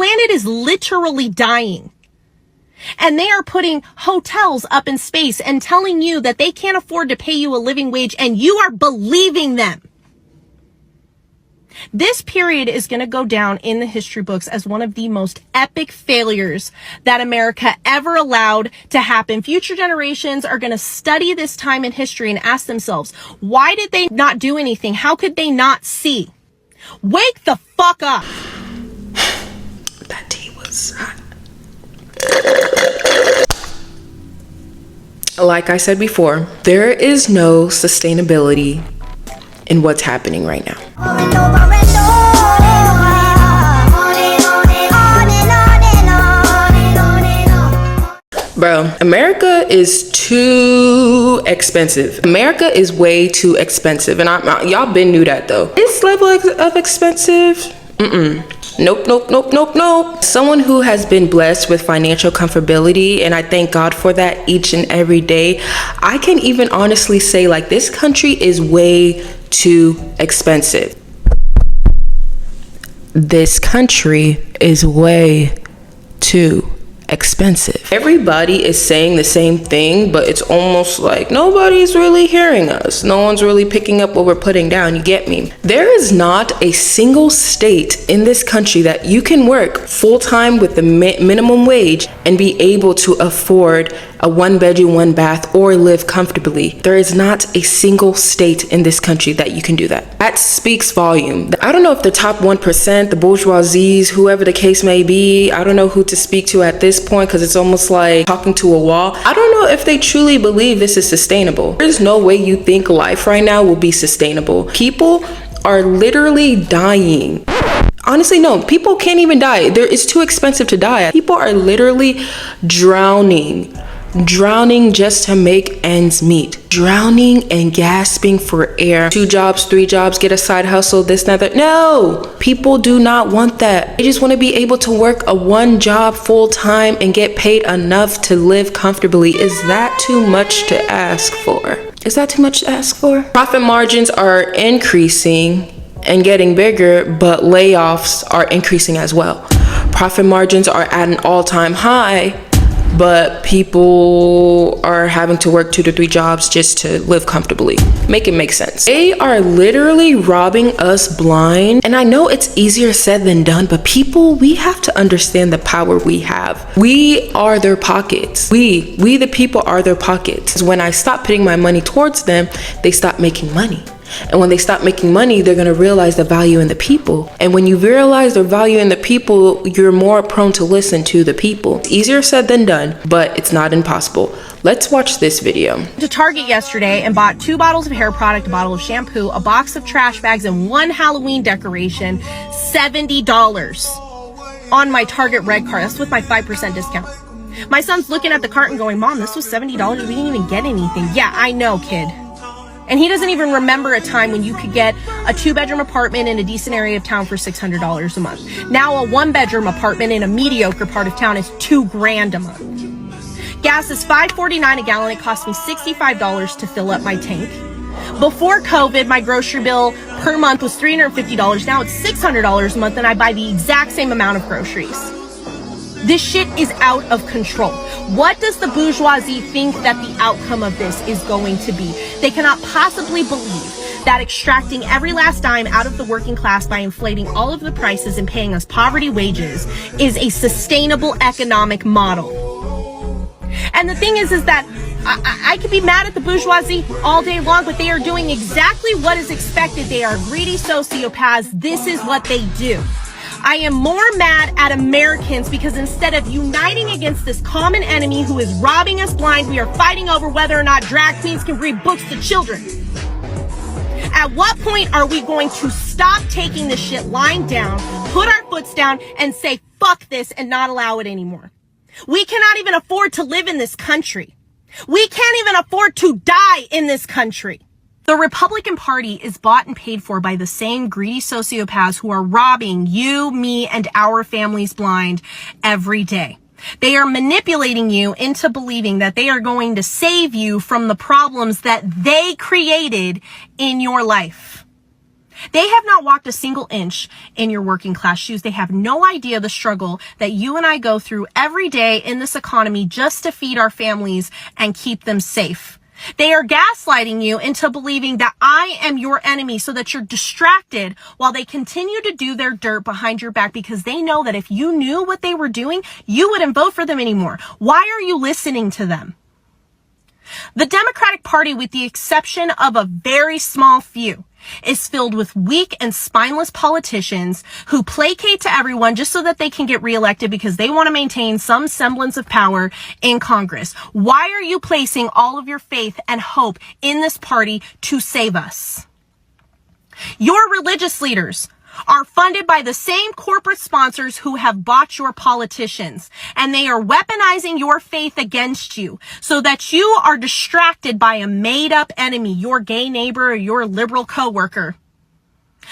planet is literally dying. And they are putting hotels up in space and telling you that they can't afford to pay you a living wage, and you are believing them. This period is going to go down in the history books as one of the most epic failures that America ever allowed to happen. Future generations are going to study this time in history and ask themselves, why did they not do anything? How could they not see? Wake the fuck up. That tea was hot. Like I said before, there is no sustainability in what's happening right now. Bro, America is too expensive. America is way too expensive. And y'all been knew that though. This level of expensive? Nope. Someone who has been blessed with financial comfortability, and I thank God for that each and every day, I can even honestly say, like, this country is way too expensive. This country is way too expensive. Everybody is saying the same thing, but it's almost like nobody's really hearing us. No one's really picking up what we're putting down. You get me? There is not a single state in this country that you can work full-time with the minimum wage and be able to afford a 1-bedroom, 1-bath, or live comfortably. There is not a single state in this country that you can do that. That speaks volume. I don't know if the top 1%, the bourgeoisies, whoever the case may be, I don't know who to speak to at this point, because it's almost like talking to a wall. I don't know if they truly believe this is sustainable. There's no way you think life right now will be sustainable. People are literally dying. Honestly, no, people can't even die. It's too expensive to die. People are literally drowning just to make ends meet, drowning and gasping for air. 2 jobs, 3 jobs, get a side hustle, this, that. No, people do not want that. They just want to be able to work a 1 job full time and get paid enough to live comfortably. Is that too much to ask for? Is that too much to ask for? Profit margins are increasing and getting bigger, but layoffs are increasing as well. Profit margins are at an all-time high, but people are having to work 2 to 3 jobs just to live comfortably. Make it make sense. They are literally robbing us blind. And I know it's easier said than done, but people, we have to understand the power we have. We are their pockets. We the people are their pockets. When I stop putting my money towards them, they stop making money. And when they stop making money, they're going to realize the value in the people. And when you realize the value in the people, you're more prone to listen to the people. It's easier said than done, but it's not impossible. Let's watch this video. To Target yesterday and bought 2 bottles of hair product, a bottle of shampoo, a box of trash bags, and 1 Halloween decoration, $70 on my Target Red card. That's with my 5% discount. My son's looking at the cart and going, Mom, this was $70. We didn't even get anything. Yeah, I know, kid. And he doesn't even remember a time when you could get a 2-bedroom apartment in a decent area of town for $600 a month. Now a 1-bedroom apartment in a mediocre part of town is $2,000 a month. Gas is $5.49 a gallon. It cost me $65 to fill up my tank. Before COVID, my grocery bill per month was $350. Now it's $600 a month, and I buy the exact same amount of groceries. This shit is out of control. What does the bourgeoisie think that the outcome of this is going to be? They cannot possibly believe that extracting every last dime out of the working class by inflating all of the prices and paying us poverty wages is a sustainable economic model. And the thing is that I could be mad at the bourgeoisie all day long, but they are doing exactly what is expected. They are greedy sociopaths. This is what they do. I am more mad at Americans because instead of uniting against this common enemy who is robbing us blind, we are fighting over whether or not drag queens can read books to children. At what point are we going to stop taking this shit lying down, put our foots down, and say, fuck this, and not allow it anymore? We cannot even afford to live in this country. We can't even afford to die in this country. The Republican Party is bought and paid for by the same greedy sociopaths who are robbing you, me, and our families blind every day. They are manipulating you into believing that they are going to save you from the problems that they created in your life. They have not walked a single inch in your working class shoes. They have no idea the struggle that you and I go through every day in this economy just to feed our families and keep them safe. They are gaslighting you into believing that I am your enemy so that you're distracted while they continue to do their dirt behind your back, because they know that if you knew what they were doing, you wouldn't vote for them anymore. Why are you listening to them? The Democratic Party, with the exception of a very small few, is filled with weak and spineless politicians who placate to everyone just so that they can get reelected because they want to maintain some semblance of power in Congress. Why are you placing all of your faith and hope in this party to save us? Your religious leaders are funded by the same corporate sponsors who have bought your politicians, and they are weaponizing your faith against you so that you are distracted by a made-up enemy, your gay neighbor or your liberal coworker,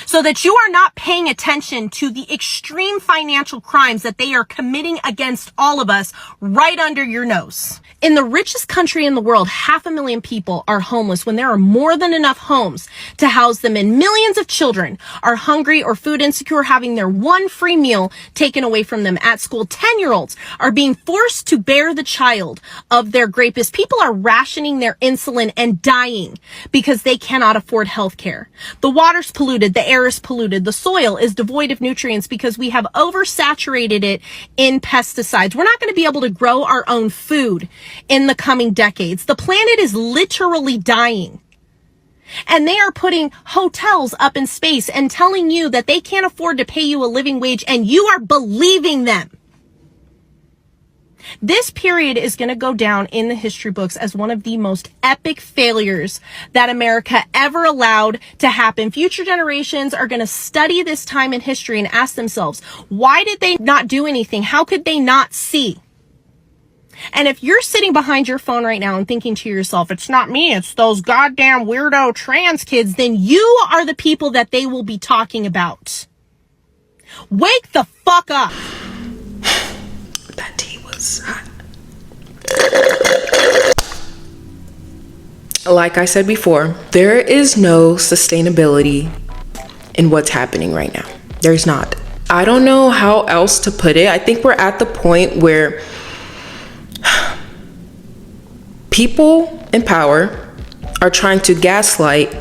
so that you are not paying attention to the extreme financial crimes that they are committing against all of us right under your nose. In the richest country in the world, 500,000 people are homeless when there are more than enough homes to house them, and millions of children are hungry or food insecure, having their one free meal taken away from them at school. 10-year-olds are being forced to bear the child of their rapist. People are rationing their insulin and dying because they cannot afford health care. The water's polluted, the air is polluted, the soil is devoid of nutrients because we have oversaturated it in pesticides. We're not going to be able to grow our own food in the coming decades. The planet is literally dying. And they are putting hotels up in space and telling you that they can't afford to pay you a living wage, and you are believing them. This period is going to go down in the history books as one of the most epic failures that America ever allowed to happen. Future generations are going to study this time in history and ask themselves, why did they not do anything? How could they not see? And if you're sitting behind your phone right now and thinking to yourself, it's not me, it's those goddamn weirdo trans kids, then you are the people that they will be talking about. Wake the fuck up. That tea was hot. Like I said before, there is no sustainability in what's happening right now. There's not. I don't know how else to put it. I think we're at the point where people in power are trying to gaslight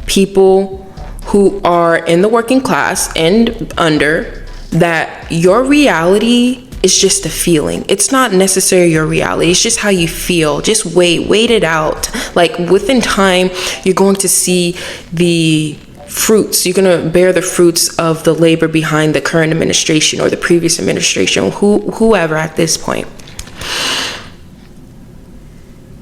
people who are in the working class and under, that your reality is just a feeling. It's not necessarily your reality. It's just how you feel. Just wait it out. Like within time, you're going to see the fruits. You're going to bear the fruits of the labor behind the current administration or the previous administration, whoever at this point.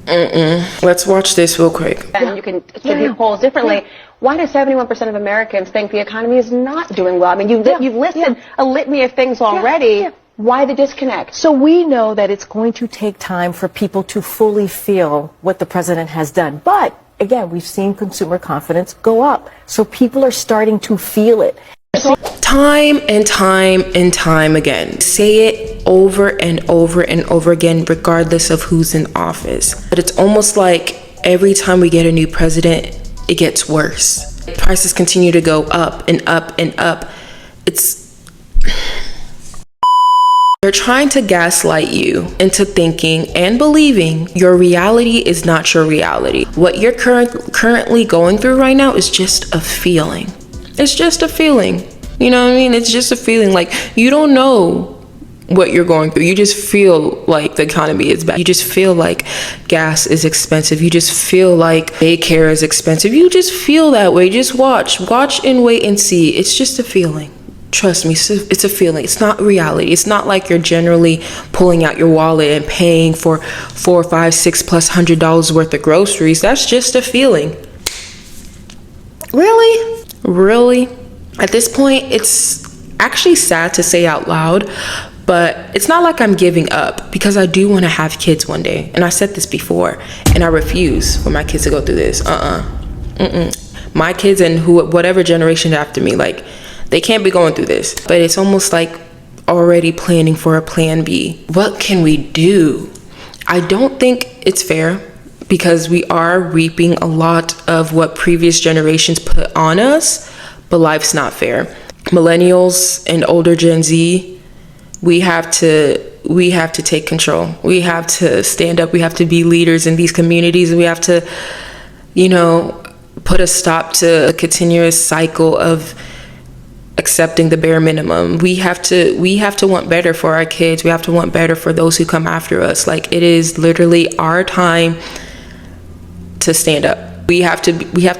Let's watch this real quick. And you can attribute polls differently. Why do 71% of Americans think the economy is not doing well? I mean, you've listed a litany of things already. Why the disconnect? So we know that it's going to take time for people to fully feel what the president has done. But again, we've seen consumer confidence go up. So people are starting to feel it. Time and time again. Say it over and over and over again, regardless of who's in office. But it's almost like every time we get a new president, it gets worse. Prices continue to go up and up and up. They're trying to gaslight you into thinking and believing your reality is not your reality. What you're currently going through right now is just a feeling. It's just a feeling. You know what I mean? It's just a feeling. Like, you don't know what you're going through. You just feel like the economy is bad. You just feel like gas is expensive. You just feel like daycare is expensive. You just feel that way. Just watch and wait and see. It's just a feeling. Trust me, it's a feeling. It's not reality. It's not like you're generally pulling out your wallet and paying for $4, $5, $6+ $100 worth of groceries. That's just a feeling. Really? At this point, it's actually sad to say out loud, but it's not like I'm giving up, because I do want to have kids one day. And I said this before, and I refuse for my kids to go through this. My kids and whatever generation after me, like, they can't be going through this. But it's almost like already planning for a plan B. What can we do? I don't think it's fair, because we are reaping a lot of what previous generations put on us. but life's not fair. Millennials and older Gen Z, we have to take control. We have to stand up. We have to be leaders in these communities. We have to, put a stop to a continuous cycle of accepting the bare minimum. We have to want better for our kids. We have to want better for those who come after us. Like, it is literally our time to stand up. We have to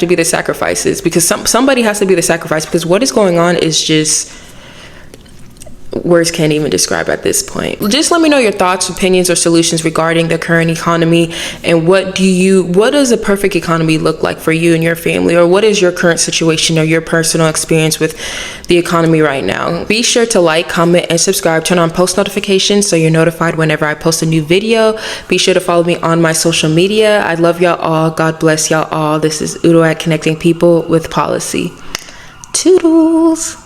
be the sacrifices, because somebody has to be the sacrifice, because what is going on is just, words can't even describe at this point. Just let me know your thoughts, opinions, or solutions regarding the current economy, and what does a perfect economy look like for you and your family, or what is your current situation or your personal experience with the economy right now? Be sure to like, comment, and subscribe. Turn on post notifications so you're notified whenever I post a new video. Be sure to follow me on my social media. I love y'all all. God bless y'all all. This is Udo at Connecting People with Policy. Toodles.